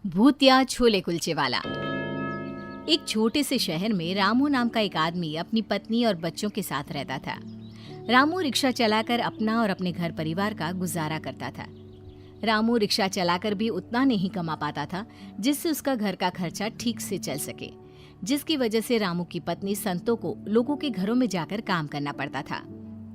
भूतिया छोले कुलचे वाला। एक छोटे से शहर में रामू नाम का एक आदमी अपनी पत्नी और बच्चों के साथ रहता था। रामू रिक्शा चलाकर अपना और अपने घर परिवार का गुजारा करता था। रामू रिक्शा चलाकर भी उतना नहीं कमा पाता था जिससे उसका घर का खर्चा ठीक से चल सके, जिसकी वजह से रामू की पत्नी संतो को लोगों के घरों में जाकर काम करना पड़ता था।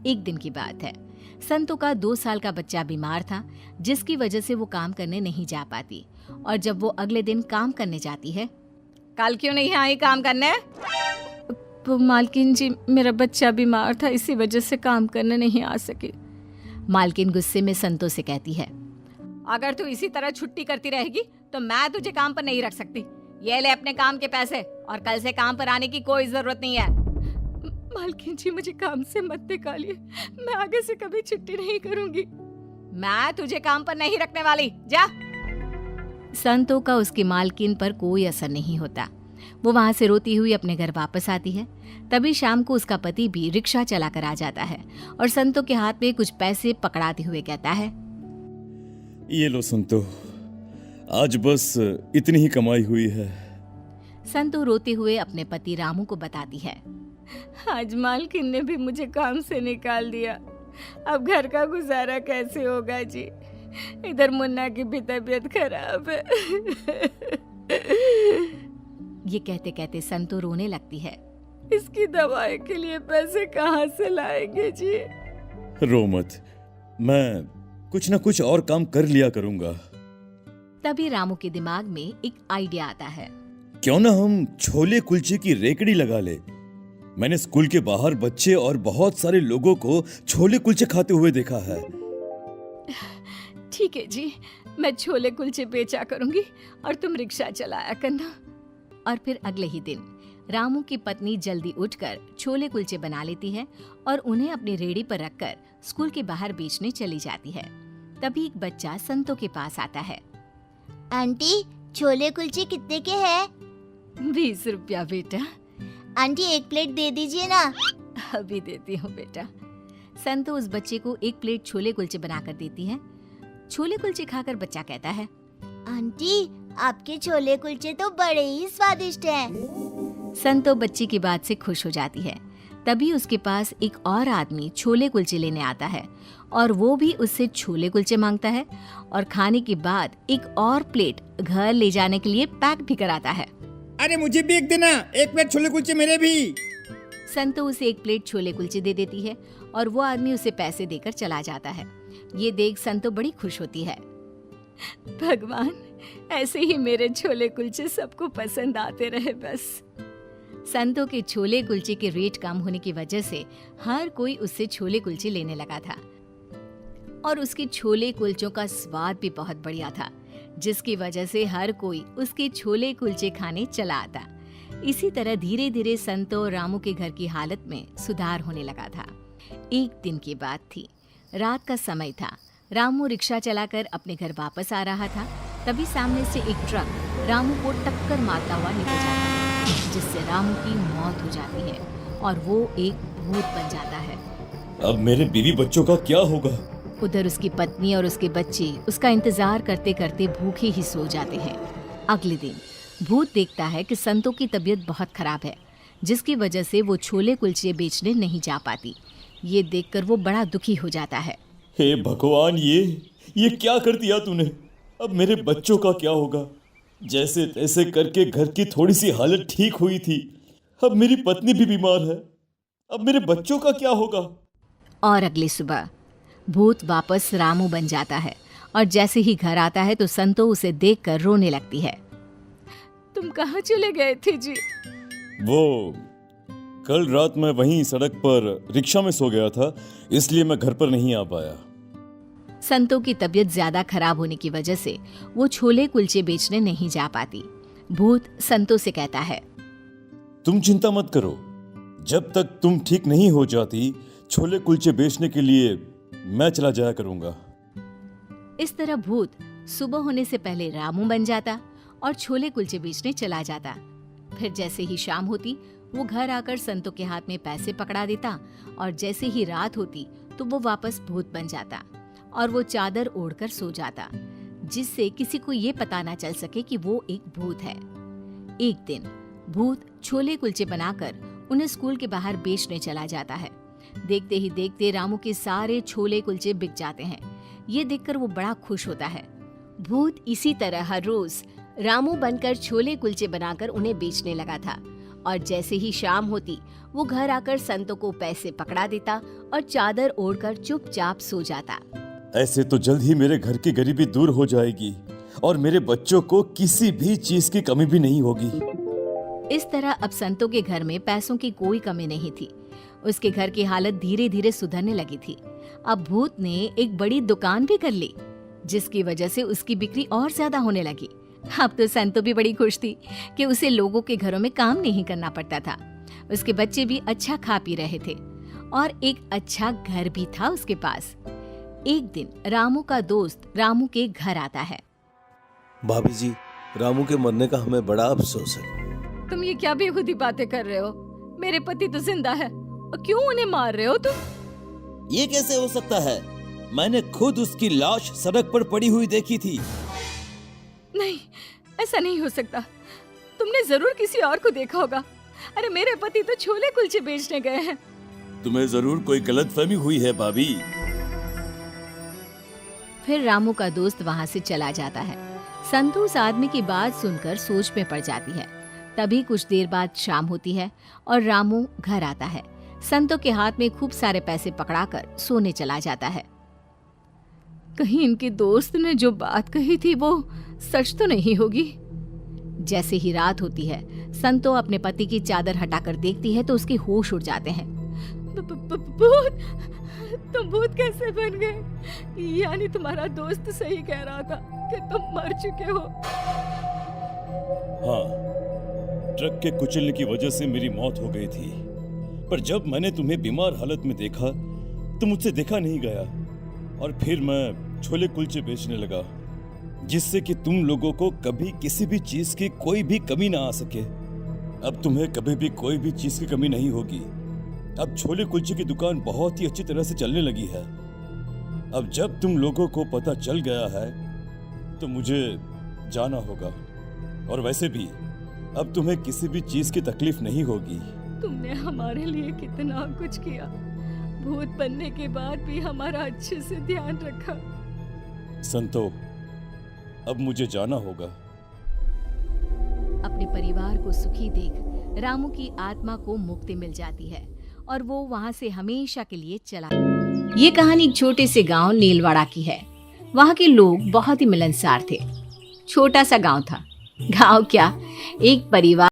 एक दिन की बात है, संतो का 2 साल का बच्चा बीमार था, जिसकी वजह से वो काम करने नहीं जा पाती। और जब वो अगले दिन काम करने जाती है, कल क्यों नहीं आई काम करने? मालकिन जी, मेरा बच्चा बीमार था, इसी वजह से काम करने नहीं आ सकी। मालकिन गुस्से में संतो से कहती है, अगर तू इसी तरह छुट्टी करती रहेगी तो मैं तुझे काम पर नहीं रख सकती। ये ले अपने काम के पैसे और कल से काम पर आने की कोई जरूरत नहीं है। मालकिन जी, मुझे काम से मत निकालिए, मैं आगे से कभी छुट्टी नहीं करूंगी। मैं तुझे काम पर नहीं रखने वाली, जा। संतो का उसकी मालकिन पर कोई असर नहीं होता। वो वहां से रोती हुई अपने घर वापस आती है। तभी शाम को उसका पति भी रिक्शा चलाकर आ जाता है और संतो के हाथ में कुछ पैसे पकड़ाते हुए कहता है, ये लो संतो, आज बस इतनी ही कमाई हुई है। संतो रोते हुए अपने पति रामू को बताती है, आज मालकिन ने भी मुझे काम से निकाल दिया, अब घर का गुजारा कैसे होगा जी। इधर मुन्ना की भी तबीयत खराब है। ये कहते कहते संतो रोने लगती है। इसकी दवाई के लिए पैसे कहाँ से लाएंगे जी? रो मत, मैं कुछ ना कुछ और काम कर लिया करूंगा। तभी रामू के दिमाग में एक आइडिया आता है। क्यों ना हम छोले कुलचे की रेकड़ी लगा ले। मैंने स्कूल के बाहर बच्चे और बहुत सारे लोगों को छोले कुलचे खाते हुए देखा है। ठीक है जी, मैं छोले कुलचे बेचा करूंगी और तुम रिक्शा चलाया करना। और फिर अगले ही दिन रामू की पत्नी जल्दी उठकर छोले कुलचे बना लेती है और उन्हें अपनी रेहड़ी पर रखकर स्कूल के बाहर बेचने चली जाती है। तभी एक बच्चा संतो के पास आता है। आंटी, छोले कुलचे कितने के हैं? 20 रुपया बेटा। आंटी, एक प्लेट दे दीजिए ना। अभी देती हूँ बेटा। संतो उस बच्चे को एक प्लेट छोले कुलचे बनाकर देती है। छोले कुलचे खाकर बच्चा कहता है, आंटी, आपके छोले कुलचे तो बड़े ही स्वादिष्ट हैं। संतो बच्ची की बात से खुश हो जाती है। तभी उसके पास एक और आदमी छोले कुलचे लेने आता है और वो भी उससे छोले कुलचे मांगता है और खाने के बाद एक और प्लेट घर ले जाने के लिए पैक भी कराता है। अरे मुझे भी एक देना, एक प्लेट छोले कुलचे मेरे भी। संतो उसे एक प्लेट छोले कुलचे दे देती है और वो आदमी उसे पैसे देकर चला जाता है। ये देख संतो बड़ी खुश होती है। भगवान, ऐसे ही मेरे छोले कुलचे सबको पसंद आते रहे बस। संतो के छोले कुलचे के रेट कम होने की वजह से हर कोई उससे छोले कुलचे लेने लगा था और उसके छोले कुलचों का स्वाद भी बहुत बढ़िया था, जिसकी वजह से हर कोई उसके छोले कुलचे खाने चला आता। इसी तरह धीरे धीरे संतो और रामू के घर की हालत में सुधार होने लगा था। एक दिन की बात थी, रात का समय था। रामू रिक्शा चलाकर अपने घर वापस आ रहा था। तभी सामने से एक ट्रक रामू को टक्कर मारता हुआ निकल जाता है, जिससे रामू की मौत हो जाती है और वो एक भूत बन जाता है। अब मेरे बीवी बच्चों का क्या होगा? उधर उसकी पत्नी और उसके बच्चे उसका इंतजार करते करते भूखे ही सो जाते हैं। अगले दिन भूत देखता है कि संतो की तबीयत बहुत खराब है, जिसकी वजह से वो छोले कुलचे बेचने नहीं जा पाती। ये देखकर वो बड़ा दुखी हो जाता है। हे भगवान, ये क्या कर दिया तूने? अब मेरे बच्चों का क्या होगा? जैसे तैसे करके घर की थोड़ी सी हालत ठीक हुई थी, अब मेरी पत्नी भी बीमार है। अब मेरे बच्चों का क्या होगा? और अगली सुबह भूत वापस रामू बन जाता है और जैसे ही घर आता है तो संतो उसे देखकर रोने लगती है। तुम कहाँ चले गए थे जी? वो कल रात मैं वहीं सड़क पर रिक्शा में सो गया था, इसलिए मैं घर पर नहीं आ पाया। संतो की तबीयत ज्यादा खराब होने की वजह से वो छोले कुलचे बेचने नहीं जा पाती। भूत संतो से कहता है, तुम चिंता मत करो, जब तक तुम ठीक नहीं हो जाती छोले कुलचे बेचने के लिए मैं चला जाया करूंगा। इस तरह भूत सुबह होने से पहले रामू बन जाता और छोले कुलचे बेचने चला जाता। फिर जैसे ही शाम होती वो घर आकर संतो के हाथ में पैसे पकड़ा देता और जैसे ही रात होती तो वो वापस भूत बन जाता और वो चादर ओढ़कर सो जाता। जिससे किसी को ये पता ना चल सके कि वो एक भूत है। एक दिन भूत छोले कुलचे बनाकर उन्हें स्कूल के बाहर बेचने चला जाता है। देखते ही देखते रामू के सारे छोले कुलचे बिक जाते हैं। ये देखकर वो बड़ा खुश होता है। भूत इसी तरह हर रोज रामू बनकर छोले कुलचे बनाकर उन्हें बेचने लगा था और जैसे ही शाम होती वो घर आकर संतों को पैसे पकड़ा देता और चादर ओढ़कर चुपचाप सो जाता। ऐसे तो जल्द ही मेरे घर की गरीबी दूर हो जाएगी और मेरे बच्चों को किसी भी चीज की कमी भी नहीं होगी। इस तरह अब संतों के घर में पैसों की कोई कमी नहीं थी। उसके घर की हालत धीरे धीरे सुधरने लगी थी। अब भूत ने एक बड़ी दुकान भी कर ली, जिसकी वजह से उसकी बिक्री और ज्यादा होने लगी। अब तो संतो भी बड़ी खुश थी कि उसे लोगों के घरों में काम नहीं करना पड़ता था। उसके बच्चे भी अच्छा खा पी रहे थे और एक अच्छा घर भी था उसके पास। एक दिन रामू का दोस्त रामू के घर आता है। भाभी जी, रामू के मरने का हमें बड़ा अफसोस है। तुम ये क्या बेखुदी बातें कर रहे हो? मेरे पति तो जिंदा है और क्यों उन्हें मार रहे हो तुम? ये कैसे हो सकता है? मैंने खुद उसकी लाश सड़क पर पड़ी हुई देखी थी। नहीं, ऐसा नहीं हो सकता। तुमने जरूर किसी और को देखा होगा। अरे मेरे पति तो छोले कुलचे बेचने गए हैं। तुम्हें जरूर कोई गलतफहमी हुई है भाभी। फिर रामू का दोस्त वहाँ से चला जाता है। संतू उस आदमी की बात सुनकर सोच में पड़ जाती है। तभी कुछ देर बाद शाम होती है और रामू घर आता है। संतों के हाथ में खूब सारे पैसे पकड़ाकर सोने चला जाता है। कहीं इनके दोस्त ने जो बात कही थी वो सच तो नहीं होगी? जैसे ही रात होती है, संतो अपने पति की चादर हटाकर देखती है तो उसके होश उड़ जाते हैं। भूत! तुम भूत कैसे बन गए? यानी तुम्हारा दोस्त सही कह रहा था कि तुम मर चुके हो। हाँ, ट्रक के कुचलने की वजह से मेरी मौत हो गई थी, पर जब मैंने तुम्हें बीमार हालत में देखा तो मुझसे देखा नहीं गया और फिर मैं छोले कुलचे बेचने लगा, जिससे कि तुम लोगों को कभी किसी भी चीज की कोई भी कमी ना आ सके। अब तुम्हें कभी भी कोई भी चीज की कमी नहीं होगी। अब छोले कुलचे की दुकान बहुत ही अच्छी तरह से चलने लगी है। अब जब तुम लोगों को पता चल गया है तो मुझे जाना होगा, और वैसे भी अब तुम्हें किसी भी चीज की तकलीफ नहीं होगी। तुमने हमारे लिए कितना कुछ किया। भूत बनने के बाद भी हमारा अच्छे से ध्यान रखा। संतो, अब मुझे जाना होगा। अपने परिवार को सुखी देख रामू की आत्मा को मुक्ति मिल जाती है और वो वहाँ से हमेशा के लिए चला। ये कहानी एक छोटे से गांव नीलवाड़ा की है। वहाँ के लोग बहुत ही मिलनसार थे। छोटा सा गांव था। गांव क्या, एक परिवार